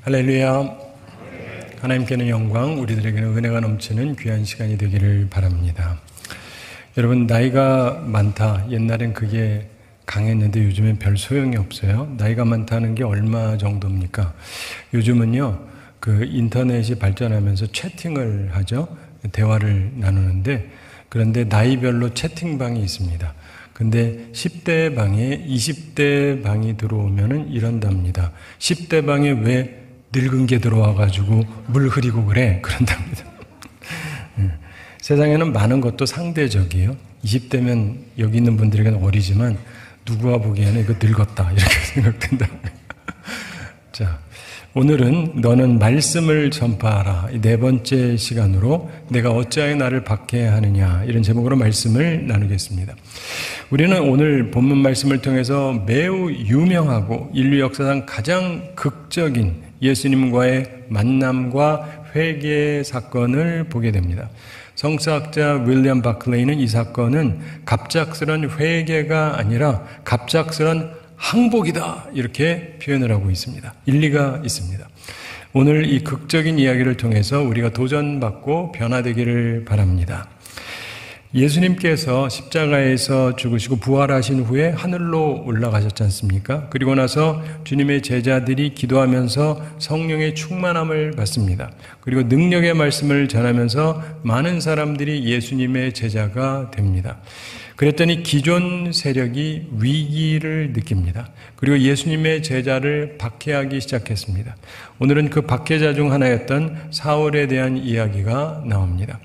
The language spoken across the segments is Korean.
할렐루야. 하나님께는 영광, 우리들에게는 은혜가 넘치는 귀한 시간이 되기를 바랍니다. 여러분, 나이가 많다. 옛날엔 그게 강했는데 요즘엔 별 소용이 없어요. 나이가 많다는 게 얼마 정도입니까? 요즘은요, 그 인터넷이 발전하면서 채팅을 하죠. 대화를 나누는데, 그런데 나이별로 채팅방이 있습니다. 근데 10대 방에 20대 방이 들어오면은 이런답니다. 10대 방에 왜 늙은 게 들어와가지고 물 흐리고 그래? 그런답니다. 세상에는 많은 것도 상대적이에요. 20대면 여기 있는 분들에게는 어리지만 누구와 보기에는 이거 늙었다 이렇게 생각된답니다. 자, 오늘은 너는 말씀을 전파하라. 이 네 번째 시간으로 내가 어찌하여 나를 박해하느냐 이런 제목으로 말씀을 나누겠습니다. 우리는 오늘 본문 말씀을 통해서 매우 유명하고 인류 역사상 가장 극적인 예수님과의 만남과 회개 사건을 보게 됩니다. 성서학자 윌리엄 바클레이는 이 사건은 갑작스런 회개가 아니라 갑작스런 항복이다 이렇게 표현을 하고 있습니다. 일리가 있습니다. 오늘 이 극적인 이야기를 통해서 우리가 도전받고 변화되기를 바랍니다. 예수님께서 십자가에서 죽으시고 부활하신 후에 하늘로 올라가셨지 않습니까? 그리고 나서 주님의 제자들이 기도하면서 성령의 충만함을 받습니다. 그리고 능력의 말씀을 전하면서 많은 사람들이 예수님의 제자가 됩니다. 그랬더니 기존 세력이 위기를 느낍니다. 그리고 예수님의 제자를 박해하기 시작했습니다. 오늘은 그 박해자 중 하나였던 사울에 대한 이야기가 나옵니다.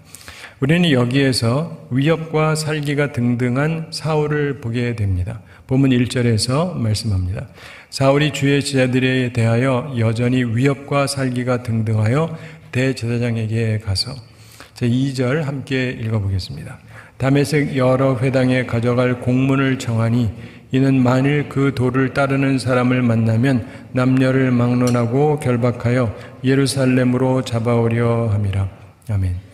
우리는 여기에서 위협과 살기가 등등한 사울을 보게 됩니다. 본문 1절에서 말씀합니다. 사울이 주의 제자들에 대하여 여전히 위협과 살기가 등등하여 대제사장에게 가서 제 2절 함께 읽어보겠습니다. 다메섹 여러 회당에 가져갈 공문을 정하니 이는 만일 그 도를 따르는 사람을 만나면 남녀를 막론하고 결박하여 예루살렘으로 잡아오려 함이라. 아멘.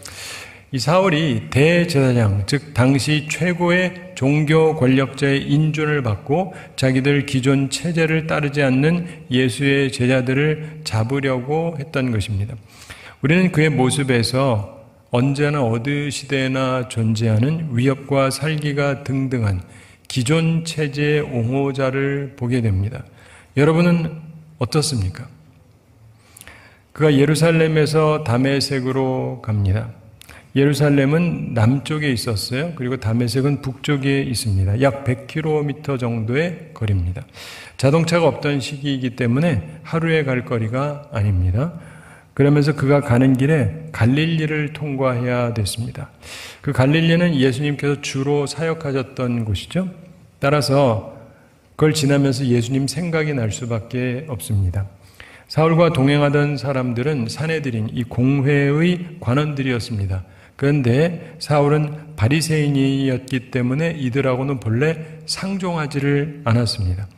이 사울이 대제사장, 즉 당시 최고의 종교 권력자의 인준을 받고 자기들 기존 체제를 따르지 않는 예수의 제자들을 잡으려고 했던 것입니다. 우리는 그의 모습에서 언제나 어느 시대나 존재하는 위협과 살기가 등등한 기존 체제의 옹호자를 보게 됩니다. 여러분은 어떻습니까? 그가 예루살렘에서 다메섹으로 갑니다. 예루살렘은 남쪽에 있었어요. 그리고 다메섹은 북쪽에 있습니다. 약 100km 정도의 거리입니다. 자동차가 없던 시기이기 때문에 하루에 갈 거리가 아닙니다. 그러면서 그가 가는 길에 갈릴리를 통과해야 됐습니다. 그 갈릴리는 예수님께서 주로 사역하셨던 곳이죠. 따라서 그걸 지나면서 예수님 생각이 날 수밖에 없습니다. 사울과 동행하던 사람들은 사내들인 이 공회의 관원들이었습니다. 그런데 사울은 바리새인이었기 때문에 이들하고는 본래 상종하지를 않았습니다.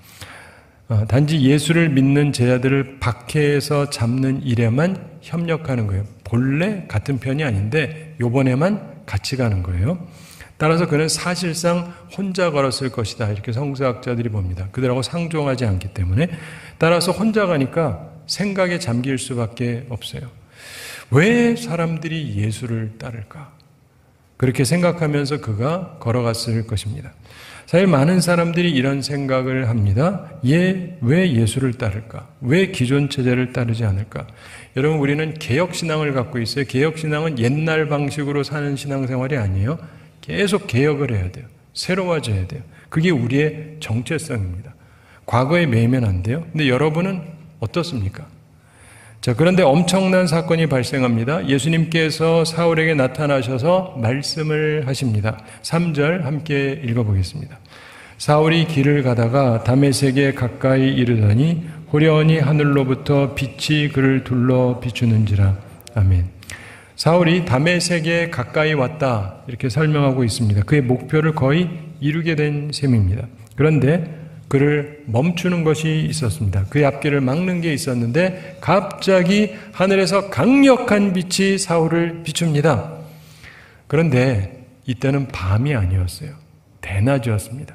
단지 예수를 믿는 제자들을 박해해서 잡는 일에만 협력하는 거예요. 본래 같은 편이 아닌데 요번에만 같이 가는 거예요. 따라서 그는 사실상 혼자 걸었을 것이다. 이렇게 성서학자들이 봅니다. 그들하고 상종하지 않기 때문에. 따라서 혼자 가니까 생각에 잠길 수밖에 없어요. 왜 사람들이 예수를 따를까? 그렇게 생각하면서 그가 걸어갔을 것입니다. 사실 많은 사람들이 이런 생각을 합니다. 왜 예수를 따를까? 왜 기존 체제를 따르지 않을까? 여러분, 우리는 개혁신앙을 갖고 있어요. 개혁신앙은 옛날 방식으로 사는 신앙생활이 아니에요. 계속 개혁을 해야 돼요. 새로워져야 돼요. 그게 우리의 정체성입니다. 과거에 매이면 안 돼요. 근데 여러분은 어떻습니까? 자, 그런데 엄청난 사건이 발생합니다. 예수님께서 사울에게 나타나셔서 말씀을 하십니다. 3절 함께 읽어보겠습니다. 사울이 길을 가다가 다메섹에 가까이 이르더니 호련히 하늘로부터 빛이 그를 둘러 비추는지라. 아멘. 사울이 다메섹에 가까이 왔다 이렇게 설명하고 있습니다. 그의 목표를 거의 이루게 된 셈입니다. 그런데 그를 멈추는 것이 있었습니다. 그의 앞길을 막는 게 있었는데 갑자기 하늘에서 강력한 빛이 사울을 비춥니다. 그런데 이때는 밤이 아니었어요. 대낮이었습니다.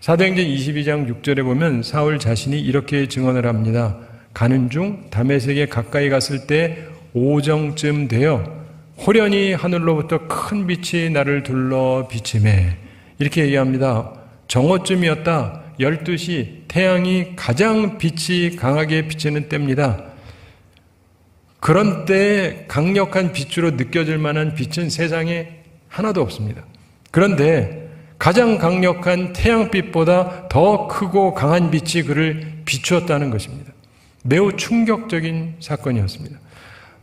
사도행전 22장 6절에 보면 사울 자신이 이렇게 증언을 합니다. 가는 중 다메섹에 가까이 갔을 때 오정쯤 되어 호련히 하늘로부터 큰 빛이 나를 둘러 비치매. 이렇게 얘기합니다. 정오쯤이었다. 12시 태양이 가장 빛이 강하게 비치는 때입니다. 그런 때에 강력한 빛으로 느껴질 만한 빛은 세상에 하나도 없습니다. 그런데 가장 강력한 태양빛보다 더 크고 강한 빛이 그를 비추었다는 것입니다. 매우 충격적인 사건이었습니다.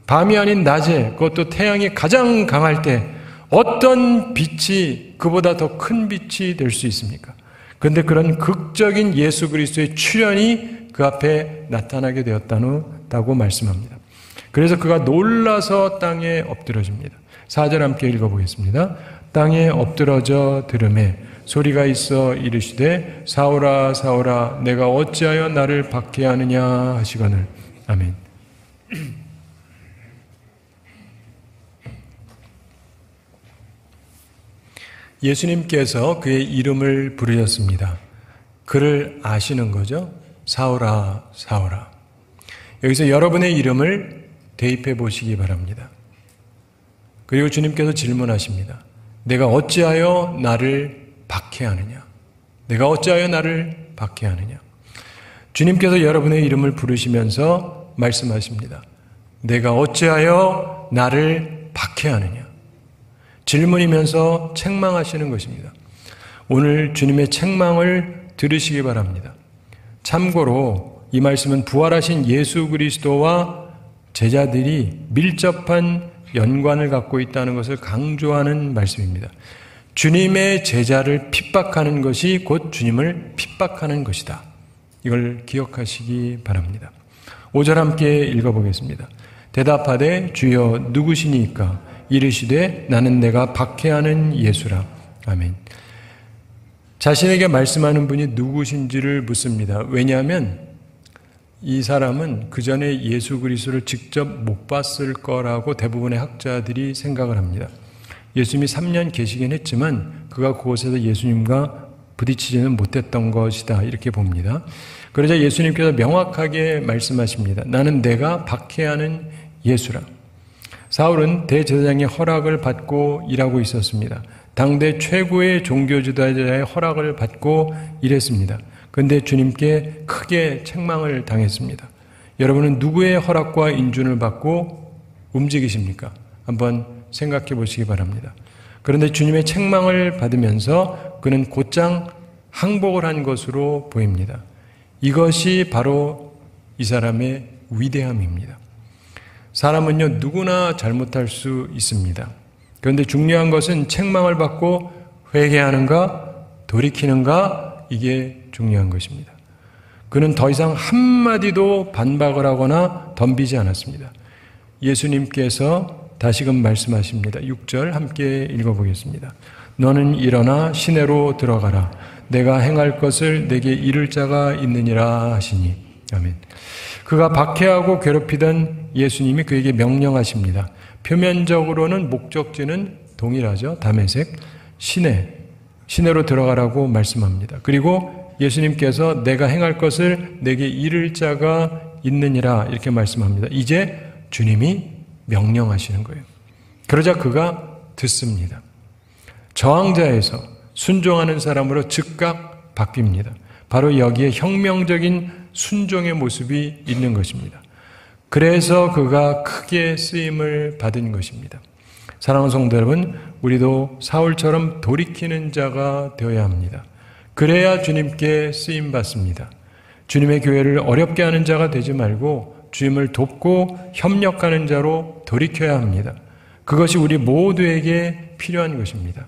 밤이 아닌 낮에, 그것도 태양이 가장 강할 때 어떤 빛이 그보다 더 큰 빛이 될 수 있습니까? 그런데 그런 극적인 예수 그리스도의 출현이 그 앞에 나타나게 되었다고 말씀합니다. 그래서 그가 놀라서 땅에 엎드러집니다. 4절 함께 읽어보겠습니다. 땅에 엎드러져 들으매 소리가 있어 이르시되 사울아 사울아 내가 어찌하여 나를 박해하느냐 하시거늘. 아멘. 예수님께서 그의 이름을 부르셨습니다. 그를 아시는 거죠. 사울아 사울아. 여기서 여러분의 이름을 대입해 보시기 바랍니다. 그리고 주님께서 질문하십니다. 내가 어찌하여 나를 박해하느냐? 내가 어찌하여 나를 박해하느냐? 주님께서 여러분의 이름을 부르시면서 말씀하십니다. 내가 어찌하여 나를 박해하느냐? 질문이면서 책망하시는 것입니다. 오늘 주님의 책망을 들으시기 바랍니다. 참고로 이 말씀은 부활하신 예수 그리스도와 제자들이 밀접한 연관을 갖고 있다는 것을 강조하는 말씀입니다. 주님의 제자를 핍박하는 것이 곧 주님을 핍박하는 것이다. 이걸 기억하시기 바랍니다. 5절 함께 읽어보겠습니다. 대답하되 주여 누구시니까? 이르시되 나는 내가 박해하는 예수라. 아멘. 자신에게 말씀하는 분이 누구신지를 묻습니다. 왜냐하면 이 사람은 그 전에 예수 그리스도를 직접 못 봤을 거라고 대부분의 학자들이 생각을 합니다. 예수님이 3년 계시긴 했지만 그가 그곳에서 예수님과 부딪히지는 못했던 것이다. 이렇게 봅니다. 그러자 예수님께서 명확하게 말씀하십니다. 나는 내가 박해하는 예수라. 사울은 대제사장의 허락을 받고 일하고 있었습니다. 당대 최고의 종교지도자의 허락을 받고 일했습니다. 그런데 주님께 크게 책망을 당했습니다. 여러분은 누구의 허락과 인준을 받고 움직이십니까? 한번 생각해 보시기 바랍니다. 그런데 주님의 책망을 받으면서 그는 곧장 항복을 한 것으로 보입니다. 이것이 바로 이 사람의 위대함입니다. 사람은요, 누구나 잘못할 수 있습니다. 그런데 중요한 것은 책망을 받고 회개하는가, 돌이키는가, 이게 중요한 것입니다. 그는 더 이상 한마디도 반박을 하거나 덤비지 않았습니다. 예수님께서 다시금 말씀하십니다. 6절 함께 읽어보겠습니다. 너는 일어나 시내로 들어가라. 내가 행할 것을 내게 이를 자가 있느니라 하시니. 아멘. 그가 박해하고 괴롭히던 예수님이 그에게 명령하십니다. 표면적으로는 목적지는 동일하죠. 다메섹, 시내로 들어가라고 말씀합니다. 그리고 예수님께서 내가 행할 것을 내게 이를 자가 있느니라 이렇게 말씀합니다. 이제 주님이 명령하시는 거예요. 그러자 그가 듣습니다. 저항자에서 순종하는 사람으로 즉각 바뀝니다. 바로 여기에 혁명적인 순종의 모습이 있는 것입니다. 그래서 그가 크게 쓰임을 받은 것입니다. 사랑하는 성도 여러분, 우리도 사울처럼 돌이키는 자가 되어야 합니다. 그래야 주님께 쓰임 받습니다. 주님의 교회를 어렵게 하는 자가 되지 말고 주님을 돕고 협력하는 자로 돌이켜야 합니다. 그것이 우리 모두에게 필요한 것입니다.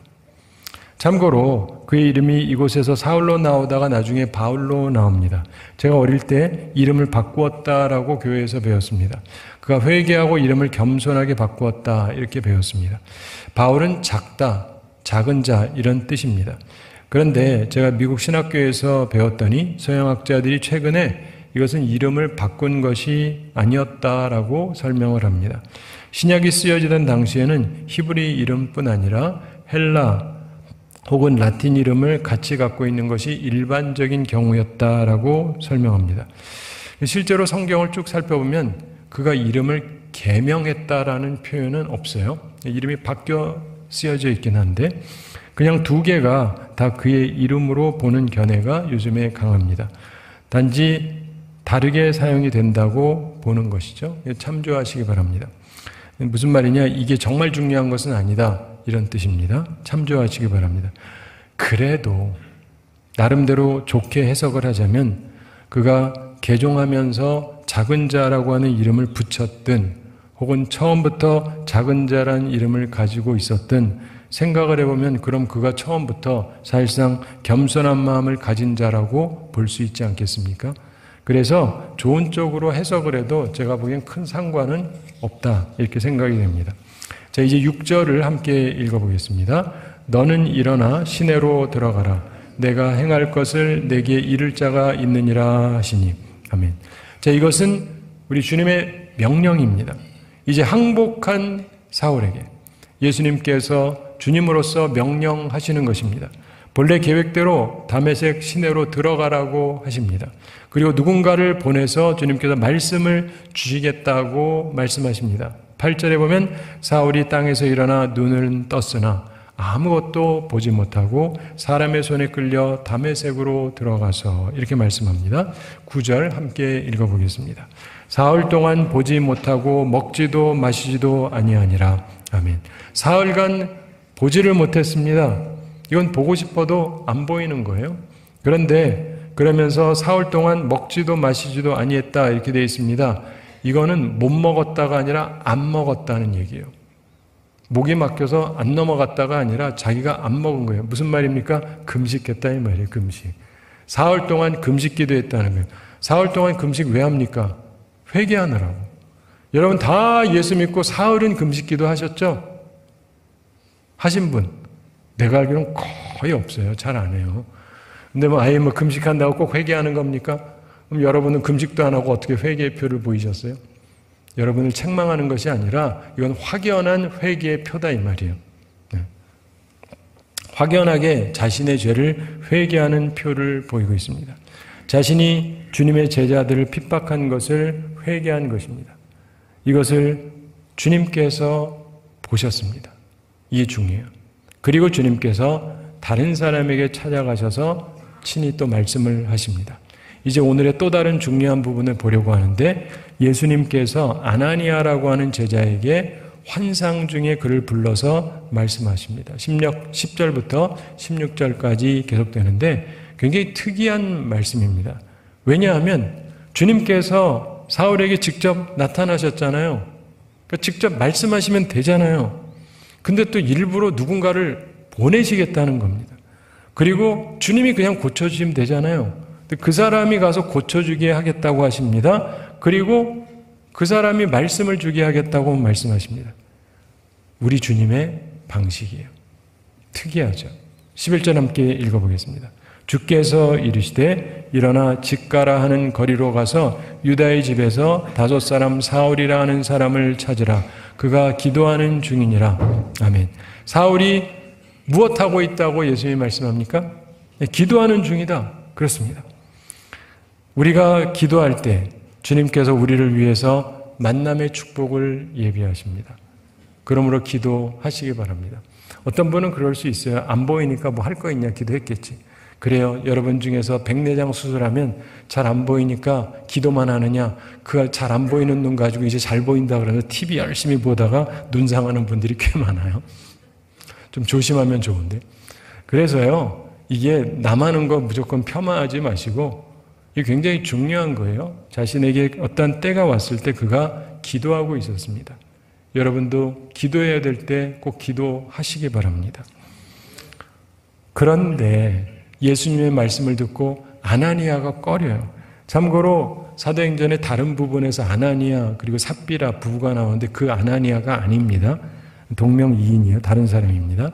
참고로 그의 이름이 이곳에서 사울로 나오다가 나중에 바울로 나옵니다. 제가 어릴 때 이름을 바꾸었다라고 교회에서 배웠습니다. 그가 회개하고 이름을 겸손하게 바꾸었다 이렇게 배웠습니다. 바울은 작다, 작은 자 이런 뜻입니다. 그런데 제가 미국 신학교에서 배웠더니 서양학자들이 최근에 이것은 이름을 바꾼 것이 아니었다라고 설명을 합니다. 신약이 쓰여지던 당시에는 히브리 이름뿐 아니라 헬라 혹은 라틴 이름을 같이 갖고 있는 것이 일반적인 경우였다라고 설명합니다. 실제로 성경을 쭉 살펴보면 그가 이름을 계명했다라는 표현은 없어요. 이름이 바뀌어 쓰여져 있긴 한데 그냥 두 개가 다 그의 이름으로 보는 견해가 요즘에 강합니다. 단지 다르게 사용이 된다고 보는 것이죠. 참조하시기 바랍니다. 무슨 말이냐? 이게 정말 중요한 것은 아니다. 이런 뜻입니다. 참조하시기 바랍니다. 그래도 나름대로 좋게 해석을 하자면 그가 개종하면서 작은 자라고 하는 이름을 붙였든 혹은 처음부터 작은 자라는 이름을 가지고 있었든 생각을 해보면 그럼 그가 처음부터 사실상 겸손한 마음을 가진 자라고 볼 수 있지 않겠습니까? 그래서 좋은 쪽으로 해석을 해도 제가 보기엔 큰 상관은 없다 이렇게 생각이 됩니다. 자, 이제 6절을 함께 읽어보겠습니다. 너는 일어나 시내로 들어가라. 내가 행할 것을 내게 이를 자가 있느니라 하시니. 아멘. 자, 이것은 우리 주님의 명령입니다. 이제 항복한 사울에게 예수님께서 주님으로서 명령하시는 것입니다. 본래 계획대로 다메섹 시내로 들어가라고 하십니다. 그리고 누군가를 보내서 주님께서 말씀을 주시겠다고 말씀하십니다. 8절에 보면 사울이 땅에서 일어나 눈을 떴으나 아무것도 보지 못하고 사람의 손에 끌려 다메섹으로 들어가서 이렇게 말씀합니다. 9절 함께 읽어보겠습니다. 사흘 동안 보지 못하고 먹지도 마시지도 아니하니라. 아멘. 사흘간 보지를 못했습니다. 이건 보고 싶어도 안 보이는 거예요. 그런데 그러면서 사흘 동안 먹지도 마시지도 아니했다 이렇게 되어 있습니다. 이거는 못 먹었다가 아니라 안 먹었다는 얘기예요. 목이 막혀서 안 넘어갔다가 아니라 자기가 안 먹은 거예요. 무슨 말입니까? 금식했다 이 말이에요. 금식. 사흘 동안 금식 기도했다는 거예요. 사흘 동안 금식 왜 합니까? 회개하느라고. 여러분 다 예수 믿고 사흘은 금식 기도 하셨죠? 하신 분? 내가 알기로는 거의 없어요. 잘 안 해요. 근데 아예 금식한다고 꼭 회개하는 겁니까? 그럼 여러분은 금식도 안 하고 어떻게 회개의 표를 보이셨어요? 여러분을 책망하는 것이 아니라 이건 확연한 회개의 표다 이 말이에요. 네. 확연하게 자신의 죄를 회개하는 표를 보이고 있습니다. 자신이 주님의 제자들을 핍박한 것을 회개한 것입니다. 이것을 주님께서 보셨습니다. 이게 중요해요. 그리고 주님께서 다른 사람에게 찾아가셔서 친히 또 말씀을 하십니다. 이제 오늘의 또 다른 중요한 부분을 보려고 하는데 예수님께서 아나니아라고 하는 제자에게 환상 중에 그를 불러서 말씀하십니다. 10절부터 16절까지 계속되는데 굉장히 특이한 말씀입니다. 왜냐하면 주님께서 사울에게 직접 나타나셨잖아요. 그러니까 직접 말씀하시면 되잖아요. 근데 또 일부러 누군가를 보내시겠다는 겁니다. 그리고 주님이 그냥 고쳐주시면 되잖아요. 그 사람이 가서 고쳐주게 하겠다고 하십니다. 그리고 그 사람이 말씀을 주게 하겠다고 말씀하십니다. 우리 주님의 방식이에요. 특이하죠. 11절 함께 읽어보겠습니다. 주께서 이르시되 일어나 직가라 하는 거리로 가서 유다의 집에서 5 사울이라 하는 사람을 찾으라. 그가 기도하는 중이니라. 아멘. 사울이 무엇하고 있다고 예수님이 말씀합니까? 기도하는 중이다. 그렇습니다. 우리가 기도할 때 주님께서 우리를 위해서 만남의 축복을 예비하십니다. 그러므로 기도하시기 바랍니다. 어떤 분은 그럴 수 있어요. 안 보이니까 뭐 할 거 있냐 기도했겠지. 그래요. 여러분 중에서 백내장 수술하면 잘 안 보이니까 기도만 하느냐. 그 잘 안 보이는 눈 가지고 이제 잘 보인다 그래서 TV 열심히 보다가 눈 상하는 분들이 꽤 많아요. 좀 조심하면 좋은데. 그래서요. 이게 남하는 거 무조건 폄하하지 마시고 이게 굉장히 중요한 거예요. 자신에게 어떤 때가 왔을 때 그가 기도하고 있었습니다. 여러분도 기도해야 될 때 꼭 기도하시기 바랍니다. 그런데 예수님의 말씀을 듣고 아나니아가 꺼려요. 참고로 사도행전의 다른 부분에서 아나니아 그리고 삽비라 부부가 나오는데 그 아나니아가 아닙니다. 동명이인이에요. 다른 사람입니다.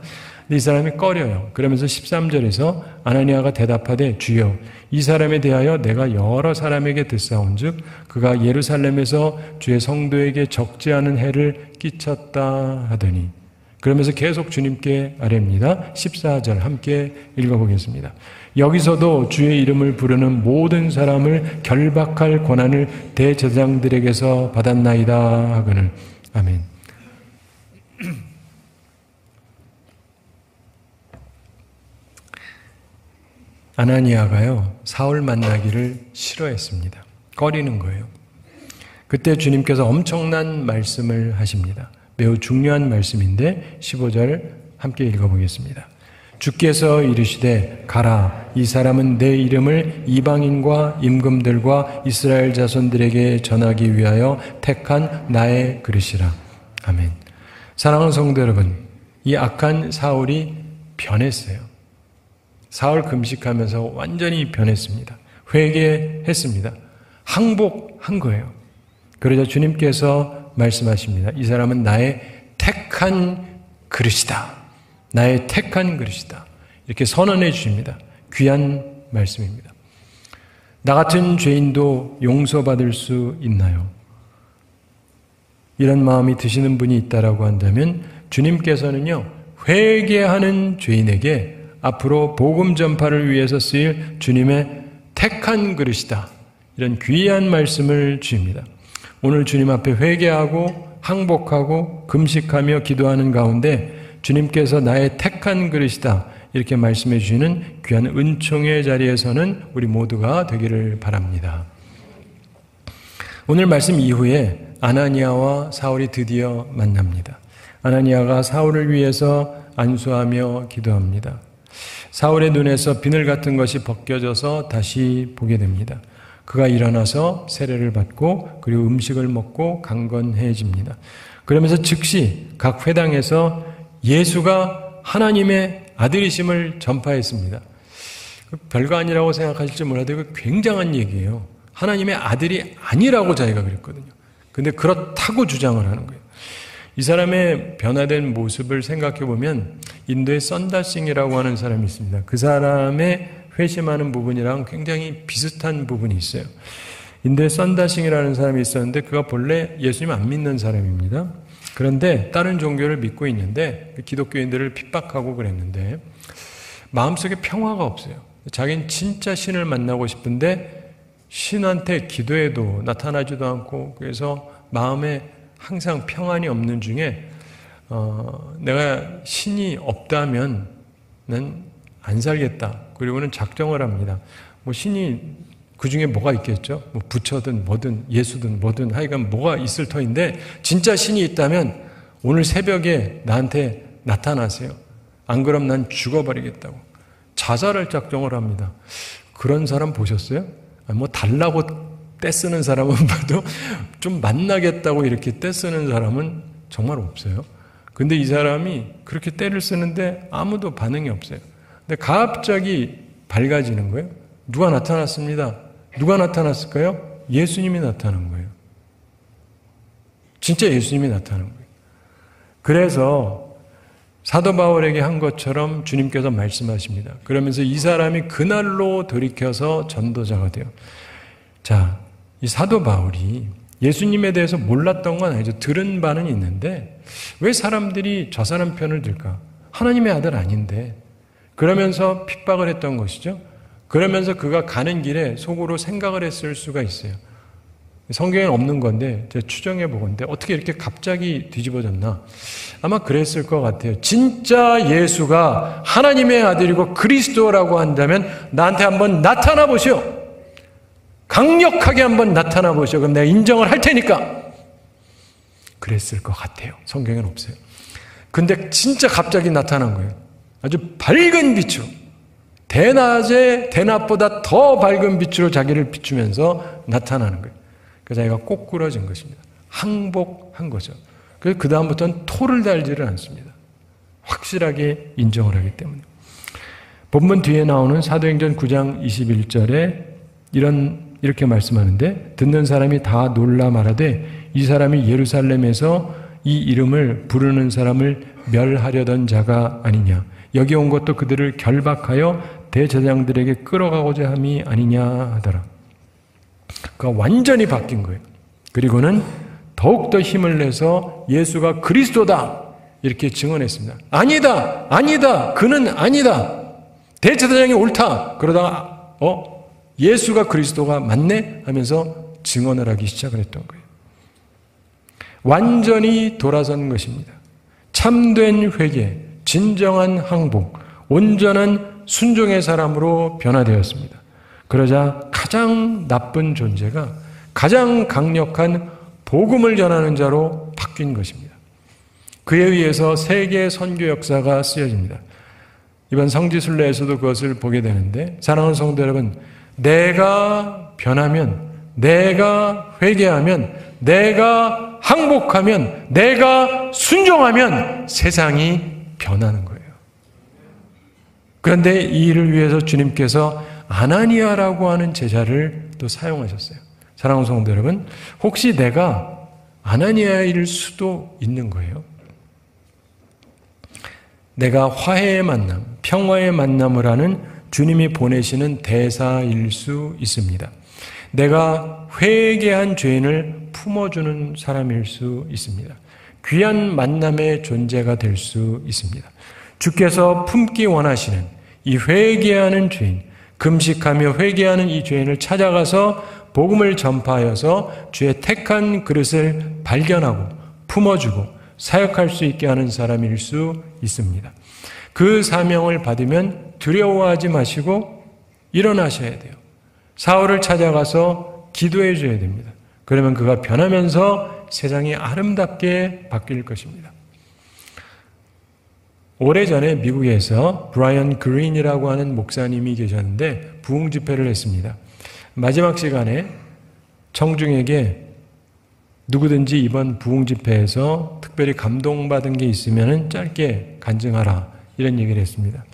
근데 이 사람이 꺼려요. 그러면서 13절에서 아나니아가 대답하되 주여 이 사람에 대하여 내가 여러 사람에게 듣사온즉 그가 예루살렘에서 주의 성도에게 적지 않은 해를 끼쳤다 하더니 그러면서 계속 주님께 아뢰입니다. 14절 함께 읽어보겠습니다. 여기서도 주의 이름을 부르는 모든 사람을 결박할 권한을 대제사장들에게서 받았나이다 하거늘. 아멘. 아나니아가요, 사울 만나기를 싫어했습니다. 꺼리는 거예요. 그때 주님께서 엄청난 말씀을 하십니다. 매우 중요한 말씀인데 15절 함께 읽어보겠습니다. 주께서 이르시되 가라, 이 사람은 내 이름을 이방인과 임금들과 이스라엘 자손들에게 전하기 위하여 택한 나의 그릇이라. 아멘. 사랑하는 성도 여러분, 이 악한 사울이 변했어요. 사울 금식하면서 완전히 변했습니다. 회개했습니다. 항복한 거예요. 그러자 주님께서 말씀하십니다. 이 사람은 나의 택한 그릇이다. 나의 택한 그릇이다. 이렇게 선언해 주십니다. 귀한 말씀입니다. 나 같은 죄인도 용서받을 수 있나요? 이런 마음이 드시는 분이 있다라고 한다면 주님께서는요, 회개하는 죄인에게 앞으로 복음 전파를 위해서 쓰일 주님의 택한 그릇이다. 이런 귀한 말씀을 주십니다. 오늘 주님 앞에 회개하고 항복하고 금식하며 기도하는 가운데 주님께서 나의 택한 그릇이다. 이렇게 말씀해 주시는 귀한 은총의 자리에서는 우리 모두가 되기를 바랍니다. 오늘 말씀 이후에 아나니아와 사울이 드디어 만납니다. 아나니아가 사울을 위해서 안수하며 기도합니다. 사울의 눈에서 비늘 같은 것이 벗겨져서 다시 보게 됩니다. 그가 일어나서 세례를 받고 그리고 음식을 먹고 강건해집니다. 그러면서 즉시 각 회당에서 예수가 하나님의 아들이심을 전파했습니다. 별거 아니라고 생각하실지 몰라도 이거 굉장한 얘기예요. 하나님의 아들이 아니라고 자기가 그랬거든요. 근데 그렇다고 주장을 하는 거예요. 이 사람의 변화된 모습을 생각해 보면 인도의 썬다싱이라고 하는 사람이 있습니다. 그 사람의 회심하는 부분이랑 굉장히 비슷한 부분이 있어요. 인도의 썬다싱이라는 사람이 있었는데 그가 본래 예수님 안 믿는 사람입니다. 그런데 다른 종교를 믿고 있는데 기독교인들을 핍박하고 그랬는데 마음속에 평화가 없어요. 자기는 진짜 신을 만나고 싶은데 신한테 기도해도 나타나지도 않고 그래서 마음에 항상 평안이 없는 중에 내가 신이 없다면 난 안 살겠다. 그리고는 작정을 합니다. 뭐 신이 그 중에 뭐가 있겠죠? 뭐 부처든 뭐든 예수든 뭐든 하여간 뭐가 있을 터인데 진짜 신이 있다면 오늘 새벽에 나한테 나타나세요. 안 그럼 난 죽어버리겠다고. 자살할 작정을 합니다. 그런 사람 보셨어요? 뭐 달라고 떼쓰는 사람은 봐도 좀 만나겠다고 이렇게 떼쓰는 사람은 정말 없어요. 근데 이 사람이 그렇게 떼를 쓰는데 아무도 반응이 없어요. 근데 갑자기 밝아지는 거예요. 누가 나타났습니다. 누가 나타났을까요? 예수님이 나타난 거예요. 진짜 예수님이 나타난 거예요. 그래서 사도 바울에게 한 것처럼 주님께서 말씀하십니다. 그러면서 이 사람이 그날로 돌이켜서 전도자가 돼요. 자, 이 사도 바울이 예수님에 대해서 몰랐던 건 아니죠. 들은 바는 있는데 왜 사람들이 저 사람 편을 들까? 하나님의 아들 아닌데. 그러면서 핍박을 했던 것이죠. 그러면서 그가 가는 길에 속으로 생각을 했을 수가 있어요. 성경에는 없는 건데 제가 추정해 보건데 어떻게 이렇게 갑자기 뒤집어졌나? 아마 그랬을 것 같아요. 진짜 예수가 하나님의 아들이고 그리스도라고 한다면 나한테 한번 나타나 보시오. 강력하게 한번 나타나 보시오. 그럼 내가 인정을 할 테니까. 그랬을 것 같아요. 성경에는 없어요. 근데 진짜 갑자기 나타난 거예요. 아주 밝은 빛으로 대낮에 대낮보다 더 밝은 빛으로 자기를 비추면서 나타나는 거예요. 그래서 자기가 꼬꾸러진 것입니다. 항복한 거죠. 그래서 그 다음부터는 토를 달지를 않습니다. 확실하게 인정을 하기 때문에. 본문 뒤에 나오는 사도행전 9장 21절에 이렇게 말씀하는데 듣는 사람이 다 놀라 말하되 이 사람이 예루살렘에서 이 이름을 부르는 사람을 멸하려던 자가 아니냐. 여기 온 것도 그들을 결박하여 대제사장들에게 끌어가고자 함이 아니냐 하더라. 그가 완전히 바뀐 거예요. 그리고는 더욱더 힘을 내서 예수가 그리스도다. 이렇게 증언했습니다. 아니다! 아니다! 그는 아니다! 대제사장이 옳다! 그러다가 예수가 그리스도가 맞네? 하면서 증언을 하기 시작을 했던 거예요. 완전히 돌아선 것입니다. 참된 회개, 진정한 항복, 온전한 순종의 사람으로 변화되었습니다. 그러자 가장 나쁜 존재가 가장 강력한 복음을 전하는 자로 바뀐 것입니다. 그에 의해서 세계 선교 역사가 쓰여집니다. 이번 성지순례에서도 그것을 보게 되는데, 사랑하는 성도 여러분, 내가 변하면, 내가 회개하면, 내가 항복하면, 내가 순종하면 세상이 변하는 거예요. 그런데 이 일을 위해서 주님께서 아나니아라고 하는 제자를 또 사용하셨어요. 사랑하는 성도 여러분, 혹시 내가 아나니아일 수도 있는 거예요. 내가 화해의 만남, 평화의 만남을 하는 주님이 보내시는 대사일 수 있습니다. 내가 회개한 죄인을 품어주는 사람일 수 있습니다. 귀한 만남의 존재가 될 수 있습니다. 주께서 품기 원하시는 이 회개하는 죄인, 금식하며 회개하는 이 죄인을 찾아가서 복음을 전파하여서 주의 택한 그릇을 발견하고 품어주고 사역할 수 있게 하는 사람일 수 있습니다. 그 사명을 받으면 두려워하지 마시고 일어나셔야 돼요. 사울을 찾아가서 기도해 줘야 됩니다. 그러면 그가 변하면서 세상이 아름답게 바뀔 것입니다. 오래전에 미국에서 브라이언 그린이라고 하는 목사님이 계셨는데 부흥 집회를 했습니다. 마지막 시간에 청중에게 누구든지 이번 부흥 집회에서 특별히 감동받은 게 있으면 짧게 간증하라, 이런 얘기를 했습니다.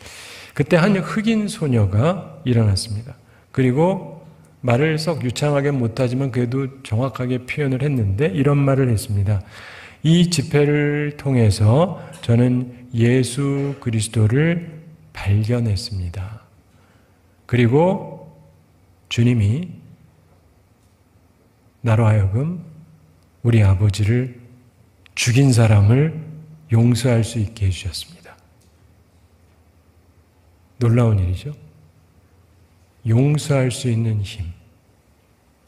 그때 한 흑인 소녀가 일어났습니다. 그리고 말을 썩 유창하게 못하지만 그래도 정확하게 표현을 했는데 이런 말을 했습니다. 이 집회를 통해서 저는 예수 그리스도를 발견했습니다. 그리고 주님이 나로 하여금 우리 아버지를 죽인 사람을 용서할 수 있게 해주셨습니다. 놀라운 일이죠. 용서할 수 있는 힘.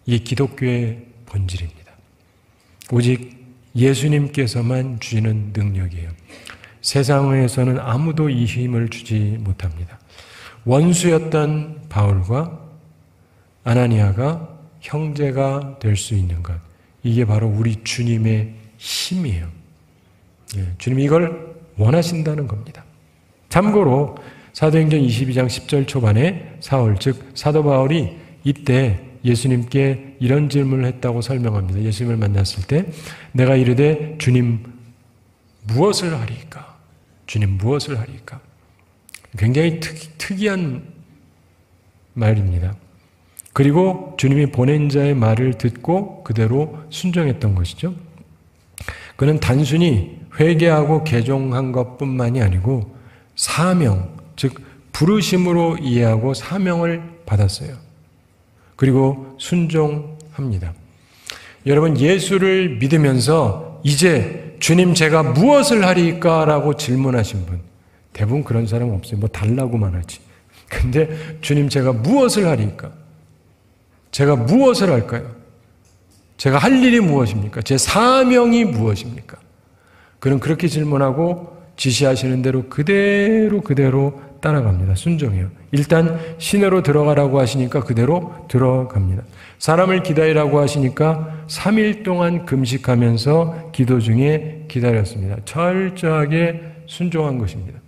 이게 기독교의 본질입니다. 오직 예수님께서만 주시는 능력이에요. 세상에서는 아무도 이 힘을 주지 못합니다. 원수였던 바울과 아나니아가 형제가 될 수 있는 것, 이게 바로 우리 주님의 힘이에요. 주님이 이걸 원하신다는 겁니다. 참고로 사도행전 22장 10절 초반에 사울, 즉 사도 바울이 이때 예수님께 이런 질문을 했다고 설명합니다. 예수님을 만났을 때 내가 이르되 주님 무엇을 하리까? 주님 무엇을 하리까? 굉장히 특이한 말입니다. 그리고 주님이 보낸 자의 말을 듣고 그대로 순종했던 것이죠. 그는 단순히 회개하고 개종한 것뿐만이 아니고 사명, 즉 부르심으로 이해하고 사명을 받았어요. 그리고 순종합니다. 여러분, 예수를 믿으면서 이제 주님 제가 무엇을 하리까? 라고 질문하신 분, 대부분 그런 사람 없어요. 뭐 달라고만 하지. 근데 주님 제가 무엇을 하리까? 제가 무엇을 할까요? 제가 할 일이 무엇입니까? 제 사명이 무엇입니까? 그는 그렇게 질문하고 지시하시는 대로 그대로 따라갑니다. 순종해요. 일단 시내로 들어가라고 하시니까 그대로 들어갑니다. 사람을 기다리라고 하시니까 3일 동안 금식하면서 기도 중에 기다렸습니다. 철저하게 순종한 것입니다.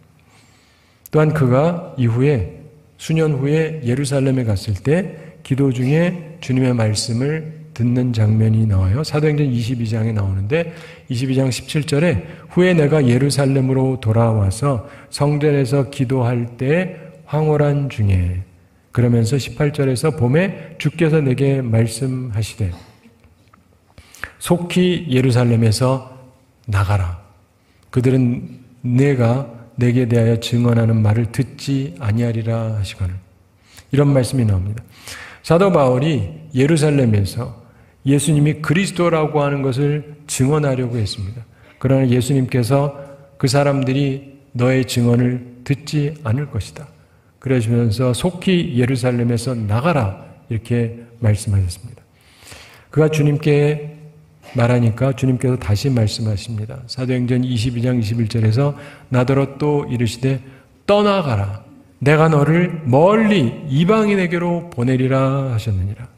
또한 그가 이후에 수년 후에 예루살렘에 갔을 때 기도 중에 주님의 말씀을 듣는 장면이 나와요. 사도행전 22장에 나오는데 22장 17절에 후에 내가 예루살렘으로 돌아와서 성전에서 기도할 때 황홀한 중에, 그러면서 18절에서 봄에 주께서 내게 말씀하시되 속히 예루살렘에서 나가라. 그들은 내가 내게 대하여 증언하는 말을 듣지 아니하리라 하시거늘. 이런 말씀이 나옵니다. 사도 바울이 예루살렘에서 예수님이 그리스도라고 하는 것을 증언하려고 했습니다. 그러나 예수님께서 그 사람들이 너의 증언을 듣지 않을 것이다. 그러시면서 속히 예루살렘에서 나가라 이렇게 말씀하셨습니다. 그가 주님께 말하니까 주님께서 다시 말씀하십니다. 사도행전 22장 21절에서 나더러 또 이르시되 떠나가라. 내가 너를 멀리 이방인에게로 보내리라 하셨느니라.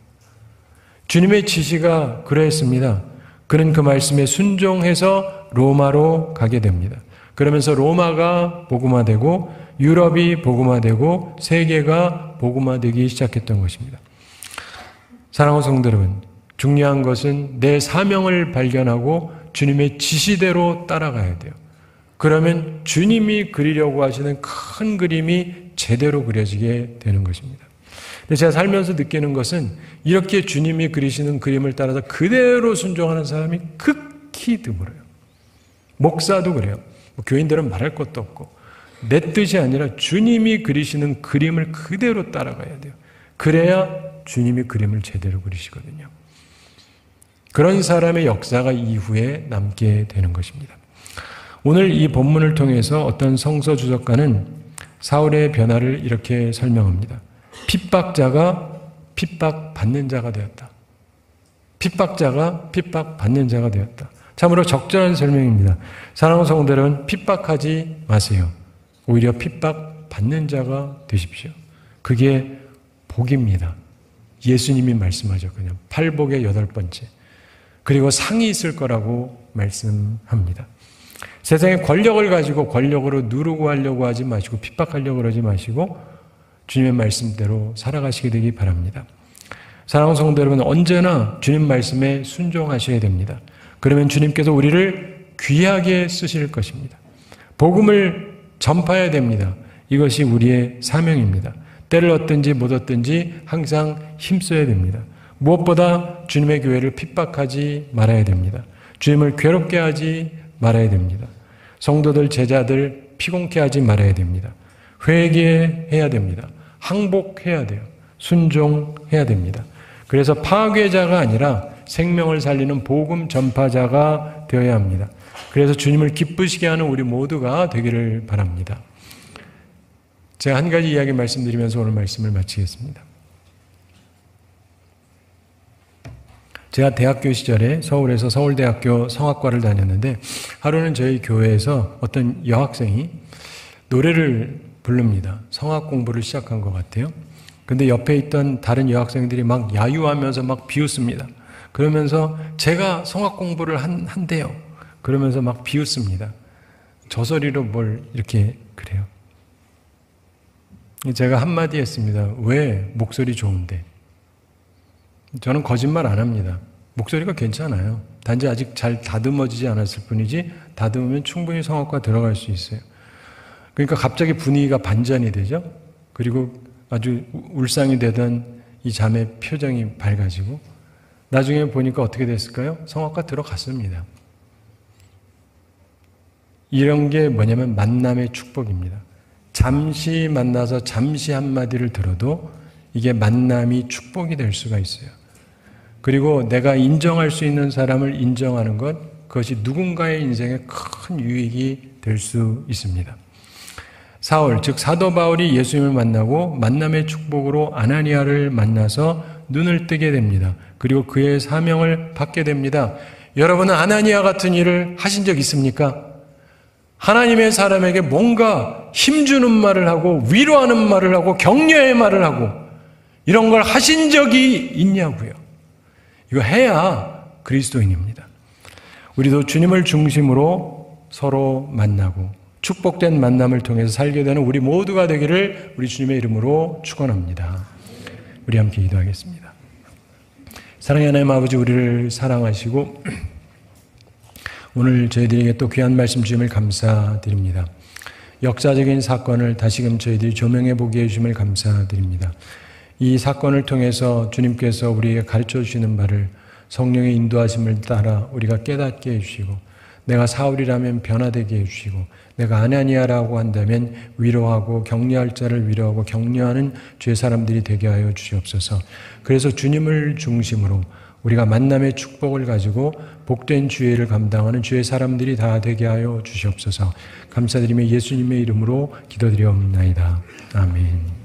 주님의 지시가 그러했습니다. 그는 그 말씀에 순종해서 로마로 가게 됩니다. 그러면서 로마가 복음화되고 유럽이 복음화되고 세계가 복음화되기 시작했던 것입니다. 사랑하는 성도 여러분, 중요한 것은 내 사명을 발견하고 주님의 지시대로 따라가야 돼요. 그러면 주님이 그리려고 하시는 큰 그림이 제대로 그려지게 되는 것입니다. 근데 제가 살면서 느끼는 것은 이렇게 주님이 그리시는 그림을 따라서 그대로 순종하는 사람이 극히 드물어요. 목사도 그래요. 교인들은 말할 것도 없고 내 뜻이 아니라 주님이 그리시는 그림을 그대로 따라가야 돼요. 그래야 주님이 그림을 제대로 그리시거든요. 그런 사람의 역사가 이후에 남게 되는 것입니다. 오늘 이 본문을 통해서 어떤 성서 주석가는 사울의 변화를 이렇게 설명합니다. 핍박자가 핍박받는 자가 되었다. 핍박자가 핍박받는 자가 되었다. 참으로 적절한 설명입니다. 사랑하는 성도 여러분, 핍박하지 마세요. 오히려 핍박받는 자가 되십시오. 그게 복입니다. 예수님이 말씀하셨거든요. 팔복의 8번째. 그리고 상이 있을 거라고 말씀합니다. 세상에 권력을 가지고 권력으로 누르고 하려고 하지 마시고 핍박하려고 그러지 마시고 주님의 말씀대로 살아가시게 되기 바랍니다. 사랑하는 성도 여러분, 언제나 주님 말씀에 순종하셔야 됩니다. 그러면 주님께서 우리를 귀하게 쓰실 것입니다. 복음을 전파해야 됩니다. 이것이 우리의 사명입니다. 때를 얻든지 못 얻든지 항상 힘써야 됩니다. 무엇보다 주님의 교회를 핍박하지 말아야 됩니다. 주님을 괴롭게 하지 말아야 됩니다. 성도들, 제자들 피곤케 하지 말아야 됩니다. 회개해야 됩니다. 항복해야 돼요. 순종해야 됩니다. 그래서 파괴자가 아니라 생명을 살리는 복음 전파자가 되어야 합니다. 그래서 주님을 기쁘시게 하는 우리 모두가 되기를 바랍니다. 제가 한 가지 이야기 말씀드리면서 오늘 말씀을 마치겠습니다. 제가 대학교 시절에 서울에서 서울대학교 성악과를 다녔는데 하루는 저희 교회에서 어떤 여학생이 노래를 부릅니다. 성악 공부를 시작한 것 같아요. 근데 옆에 있던 다른 여학생들이 막 야유하면서 막 비웃습니다. 그러면서 제가 성악 공부를 한대요. 그러면서 막 비웃습니다. 저소리로 뭘 이렇게 그래요. 제가 한마디 했습니다. 왜? 목소리 좋은데. 저는 거짓말 안 합니다. 목소리가 괜찮아요. 단지 아직 잘 다듬어지지 않았을 뿐이지 다듬으면 충분히 성악과 들어갈 수 있어요. 그러니까 갑자기 분위기가 반전이 되죠. 그리고 아주 울상이 되던 이 자매 표정이 밝아지고 나중에 보니까 어떻게 됐을까요? 성악과 들어갔습니다. 이런 게 뭐냐면 만남의 축복입니다. 잠시 만나서 잠시 한마디를 들어도 이게 만남이 축복이 될 수가 있어요. 그리고 내가 인정할 수 있는 사람을 인정하는 것, 그것이 누군가의 인생에 큰 유익이 될 수 있습니다. 사울, 즉 사도 바울이 예수님을 만나고 만남의 축복으로 아나니아를 만나서 눈을 뜨게 됩니다. 그리고 그의 사명을 받게 됩니다. 여러분은 아나니아 같은 일을 하신 적 있습니까? 하나님의 사람에게 뭔가 힘주는 말을 하고 위로하는 말을 하고 격려의 말을 하고 이런 걸 하신 적이 있냐고요. 이거 해야 그리스도인입니다. 우리도 주님을 중심으로 서로 만나고 축복된 만남을 통해서 살게 되는 우리 모두가 되기를 우리 주님의 이름으로 축원합니다. 우리 함께 기도하겠습니다. 사랑의 하나님 아버지, 우리를 사랑하시고 오늘 저희들에게 또 귀한 말씀 주심을 감사드립니다. 역사적인 사건을 다시금 저희들이 조명해 보게 해주심을 감사드립니다. 이 사건을 통해서 주님께서 우리에게 가르쳐 주시는 바를 성령의 인도하심을 따라 우리가 깨닫게 해주시고, 내가 사울이라면 변화되게 해주시고, 내가 아나니아라고 한다면 위로하고 격려할 자를 위로하고 격려하는 주의 사람들이 되게 하여 주시옵소서. 그래서 주님을 중심으로 우리가 만남의 축복을 가지고 복된 주의를 감당하는 주의 사람들이 다 되게 하여 주시옵소서. 감사드리며 예수님의 이름으로 기도드리옵나이다. 아멘.